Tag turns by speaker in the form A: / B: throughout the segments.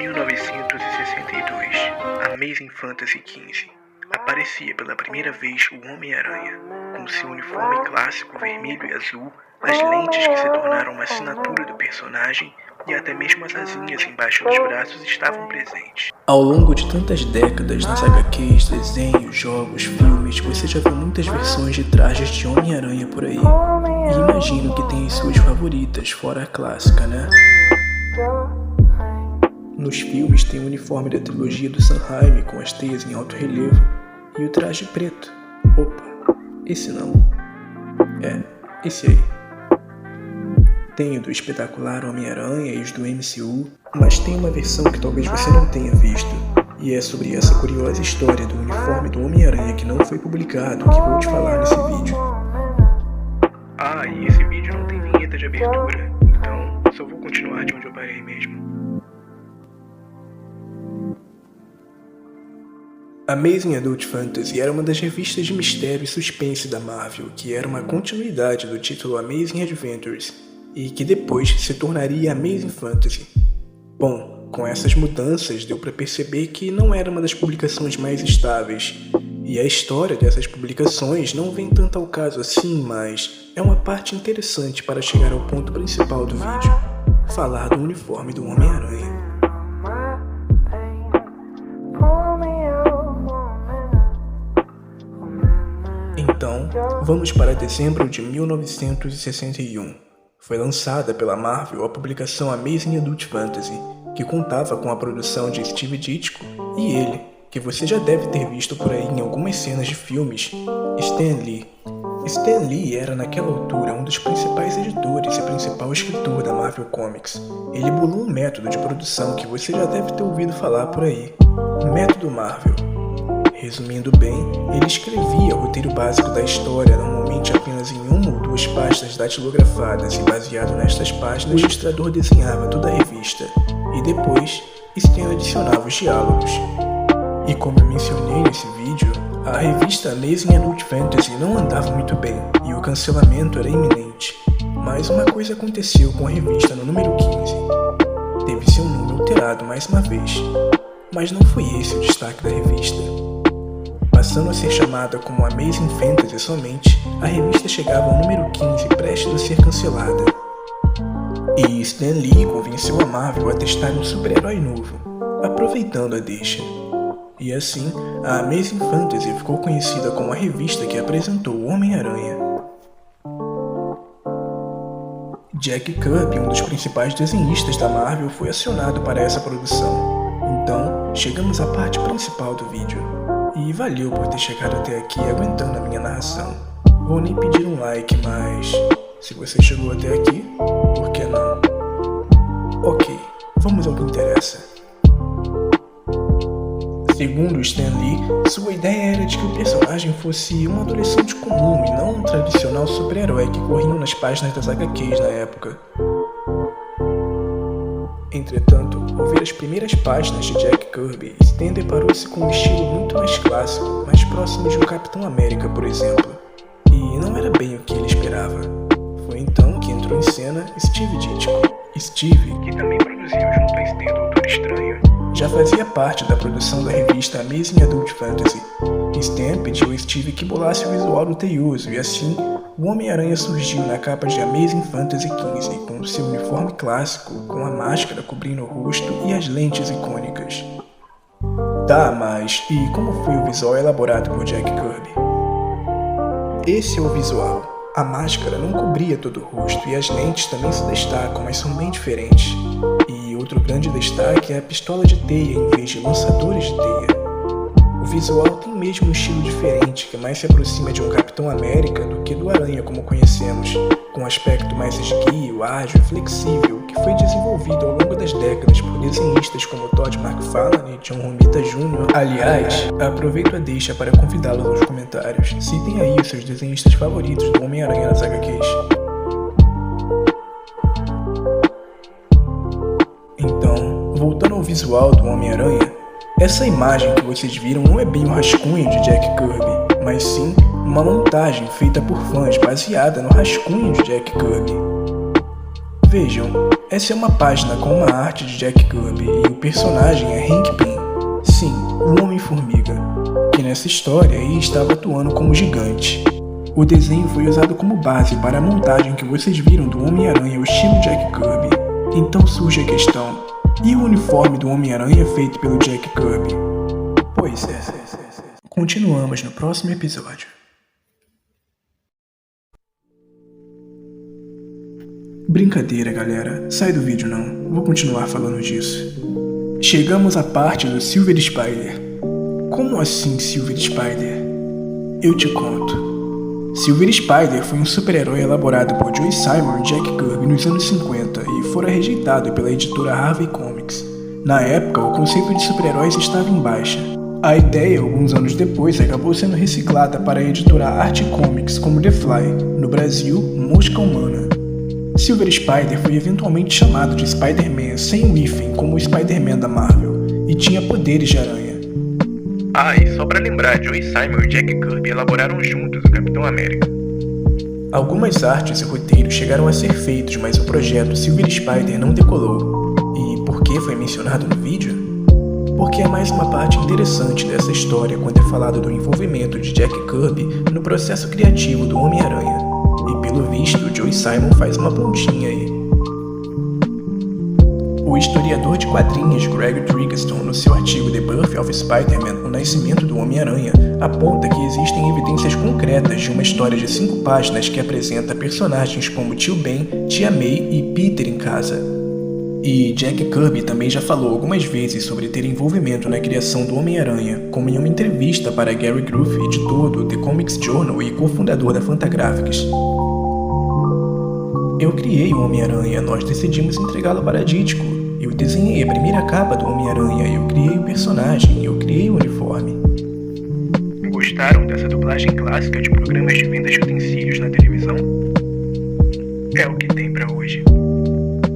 A: 1962, Amazing Fantasy XV, aparecia pela primeira vez o Homem-Aranha, com seu uniforme clássico vermelho e azul, as lentes que se tornaram uma assinatura do personagem e até mesmo as asinhas embaixo dos braços estavam presentes. Ao longo de tantas décadas, nas HQs, desenhos, jogos, filmes, você já viu muitas versões de trajes de Homem-Aranha por aí. E imagino que tem as suas favoritas, fora a clássica, né? Nos filmes tem o uniforme da trilogia do Sanheim com as teias em alto relevo e o traje preto. Opa, esse não. Esse aí. Tem o do espetacular Homem-Aranha e os do MCU, mas tem uma versão que talvez você não tenha visto. E é sobre essa curiosa história do uniforme do Homem-Aranha que não foi publicado que vou te falar nesse vídeo. Ah, e esse vídeo não tem vinheta de abertura, então só vou continuar de onde eu parei mesmo. Amazing Adult Fantasy era uma das revistas de mistério e suspense da Marvel, que era uma continuidade do título Amazing Adventures, e que depois se tornaria Amazing Fantasy. Bom, com essas mudanças deu para perceber que não era uma das publicações mais estáveis, e a história dessas publicações não vem tanto ao caso assim, mas é uma parte interessante para chegar ao ponto principal do vídeo, falar do uniforme do Homem-Aranha. Então, vamos para dezembro de 1961. Foi lançada pela Marvel a publicação Amazing Adult Fantasy, que contava com a produção de Steve Ditko e ele, que você já deve ter visto por aí em algumas cenas de filmes, Stan Lee. Stan Lee era naquela altura um dos principais editores e principal escritor da Marvel Comics. Ele bolou um método de produção que você já deve ter ouvido falar por aí, o Método Marvel. Resumindo bem, ele escrevia o roteiro básico da história, normalmente apenas em uma ou duas pastas datilografadas, e baseado nestas páginas, o ilustrador desenhava toda a revista, e depois, Stan adicionava os diálogos. E como eu mencionei nesse vídeo, a revista Amazing Adult Fantasy não andava muito bem, e o cancelamento era iminente. Mas uma coisa aconteceu com a revista no número 15. Teve seu nome alterado mais uma vez, mas não foi esse o destaque da revista. Passando a ser chamada como Amazing Fantasy somente, a revista chegava ao número 15 prestes a ser cancelada. E Stan Lee convenceu a Marvel a testar um super-herói novo, aproveitando a deixa. E assim, a Amazing Fantasy ficou conhecida como a revista que apresentou o Homem-Aranha. Jack Kirby, um dos principais desenhistas da Marvel, foi acionado para essa produção. Então, chegamos à parte principal do vídeo. E valeu por ter chegado até aqui aguentando a minha narração. Vou nem pedir um like, mas se você chegou até aqui, por que não? Ok, vamos ao que interessa. Segundo Stan Lee, sua ideia era de que o personagem fosse um adolescente comum e não um tradicional super-herói que corriam nas páginas das HQs na época. Entretanto, ao ver as primeiras páginas de Jack Kirby, Stan deparou-se com um estilo muito mais clássico, mais próximo de um Capitão América, por exemplo. E não era bem o que ele esperava. Foi então que entrou em cena Steve Ditko. Steve, que também produziu junto a Stan Doutor Estranho, já fazia parte da produção da revista Amazing Adult Fantasy. Stan pediu a Steve que bolasse o visual do Teioso e assim, o Homem-Aranha surgiu na capa de Amazing Fantasy XV com o seu uniforme clássico, com a máscara cobrindo o rosto e as lentes icônicas. Tá, mas e como foi o visual elaborado por Jack Kirby? Esse é o visual. A máscara não cobria todo o rosto e as lentes também se destacam, mas são bem diferentes. E outro grande destaque é a pistola de teia em vez de lançadores de teia. O visual tem mesmo um estilo diferente, que mais se aproxima de um Capitão América do que do Aranha como conhecemos, com um aspecto mais esguio, ágil e flexível, que foi desenvolvido ao longo das décadas por desenhistas como Todd McFarlane e John Romita Jr. Aliás, aproveito a deixa para convidá-los aos comentários. Citem aí os seus desenhistas favoritos do Homem-Aranha nas HQs. Então, voltando ao visual do Homem-Aranha, essa imagem que vocês viram não é bem um rascunho de Jack Kirby, mas sim uma montagem feita por fãs baseada no rascunho de Jack Kirby. Vejam, essa é uma página com uma arte de Jack Kirby e o personagem é Hank Pym. Sim, o Homem-Formiga, que nessa história aí estava atuando como gigante. O desenho foi usado como base para a montagem que vocês viram do Homem-Aranha ao estilo Jack Kirby. Então surge a questão, e o uniforme do Homem-Aranha feito pelo Jack Kirby? Pois é. Continuamos no próximo episódio. Brincadeira, galera. Sai do vídeo não. Vou continuar falando disso. Chegamos à parte do Silver Spider. Como assim Silver Spider? Eu te conto. Silver Spider foi um super-herói elaborado por Joe Simon e Jack Kirby nos anos 50 e fora rejeitado pela editora Harvey Comics. Na época, o conceito de super-heróis estava em baixa. A ideia, alguns anos depois, acabou sendo reciclada para a editora Art Comics como The Fly, no Brasil, Mosca Humana. Silver Spider foi eventualmente chamado de Spider-Man sem o hífen como o Spider-Man da Marvel, e tinha poderes de aranha.
B: E só pra lembrar, Joe Simon e Jack Kirby elaboraram juntos o Capitão América.
A: Algumas artes e roteiros chegaram a ser feitos, mas o projeto Silver Spider não decolou. E por que foi mencionado no vídeo? Porque é mais uma parte interessante dessa história quando é falado do envolvimento de Jack Kirby no processo criativo do Homem-Aranha. E pelo visto, Joe Simon faz uma pontinha aí. O historiador de quadrinhos Greg Triggerson, no seu artigo The Birth of Spider-Man, O Nascimento do Homem-Aranha, aponta que existem evidências concretas de uma história de 5 páginas que apresenta personagens como Tio Ben, Tia May e Peter em casa. E Jack Kirby também já falou algumas vezes sobre ter envolvimento na criação do Homem-Aranha, como em uma entrevista para Gary Groove, editor do The Comics Journal e cofundador da Fantagraphics. Eu criei o Homem-Aranha, nós decidimos entregá-lo para Ditko. Eu desenhei a primeira capa do Homem-Aranha, eu criei o personagem, eu criei o uniforme.
B: Gostaram dessa dublagem clássica de programas de vendas de utensílios na televisão? É o que tem pra hoje.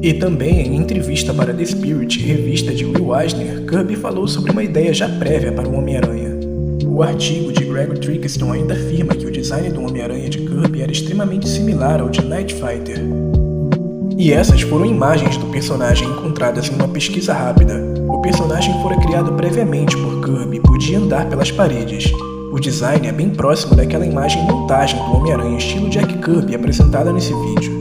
A: E também em entrevista para The Spirit, revista de Will Eisner, Kirby falou sobre uma ideia já prévia para o Homem-Aranha. O artigo de Greg Triggerson ainda afirma que o design do Homem-Aranha de Kirby era extremamente similar ao de Night Fighter. E essas foram imagens do personagem encontradas em uma pesquisa rápida. O personagem fora criado previamente por Kirby e podia andar pelas paredes. O design é bem próximo daquela imagem montagem do Homem-Aranha estilo Jack Kirby apresentada nesse vídeo.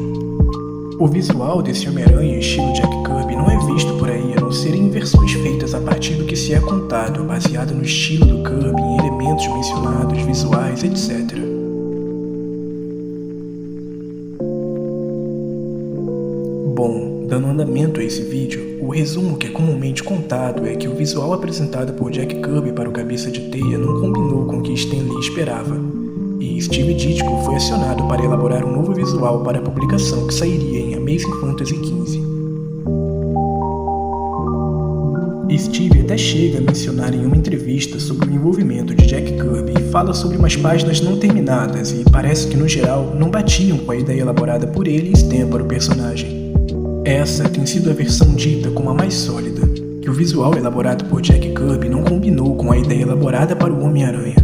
A: O visual desse Homem-Aranha estilo Jack Kirby não é visto por aí a não ser em versões feitas a partir do que se é contado, baseado no estilo do Kirby, em elementos mencionados, visuais, etc. Bom, dando andamento a esse vídeo, o resumo que é comumente contado é que o visual apresentado por Jack Kirby para o Cabeça de Teia não combinou com o que Stan Lee esperava. E Steve Ditko foi acionado para elaborar um novo visual para a publicação que sairia em Amazing Fantasy XV. Steve até chega a mencionar em uma entrevista sobre o envolvimento de Jack Kirby e fala sobre umas páginas não terminadas e parece que no geral não batiam com a ideia elaborada por ele e Stan para o personagem. Essa tem sido a versão dita como a mais sólida, que o visual elaborado por Jack Kirby não combinou com a ideia elaborada para o Homem-Aranha.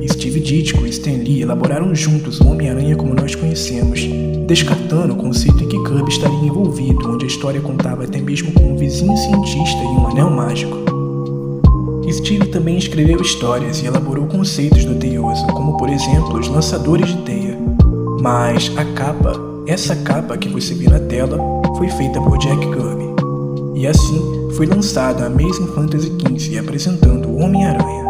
A: Steve Ditko e Stan Lee elaboraram juntos o Homem-Aranha como nós conhecemos, descartando o conceito em que Kirby estaria envolvido, onde a história contava até mesmo com um vizinho cientista e um anel mágico. Steve também escreveu histórias e elaborou conceitos do teioso, como por exemplo os lançadores de teia. Mas a capa, essa capa que você vê na tela, foi feita por Jack Kirby. E assim foi lançada a Amazing Fantasy XV apresentando o Homem-Aranha.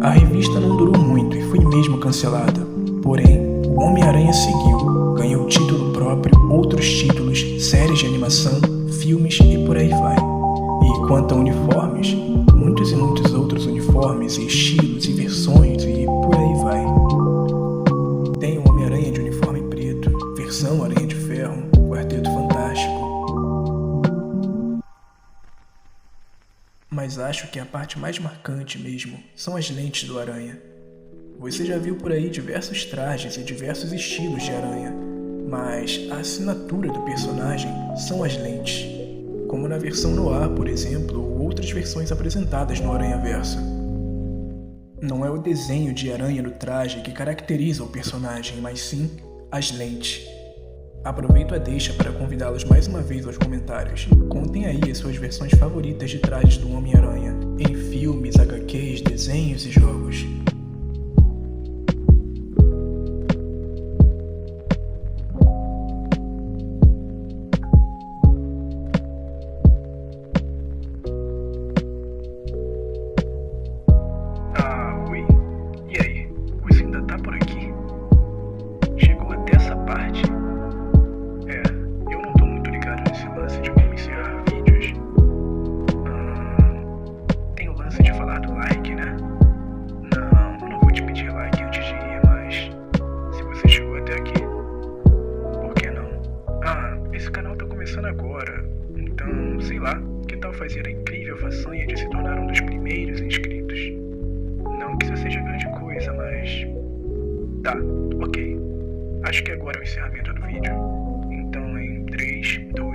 A: A revista não durou muito e foi mesmo cancelada, porém, o Homem-Aranha seguiu, ganhou título próprio, outros títulos, séries de animação, filmes e por aí vai. E quanto a uniformes, muitos e muitos outros uniformes e estilos e versões e por aí vai. Tem o Homem-Aranha de uniforme preto, versão Aranha de Ferro, Quarteto Fantástico. Mas acho que a parte mais marcante mesmo são as lentes do Aranha. Você já viu por aí diversos trajes e diversos estilos de aranha, mas a assinatura do personagem são as lentes, como na versão Noir, por exemplo, ou outras versões apresentadas no Aranhaverso. Não é o desenho de aranha no traje que caracteriza o personagem, mas sim as lentes. Aproveito a deixa para convidá-los mais uma vez aos comentários. Contem aí as suas versões favoritas de trajes do Homem-Aranha, em filmes, HQs, desenhos e jogos.
B: Oi. E aí? Você ainda tá por aqui? Chegou até essa parte? Eu não tô muito ligado nesse lance de como encerrar vídeos. Tem o lance de falar do like, né? Não, eu não vou te pedir like antes de ir, mas se você chegou até aqui, por que não? Esse canal tá começando agora, então, sei lá, que tal fazer a incrível façanha de se tornar um dos primeiros inscritos? Não que isso seja grande coisa, mas... Tá, ok. Acho que agora é o encerramento do vídeo. Então em 3, 2,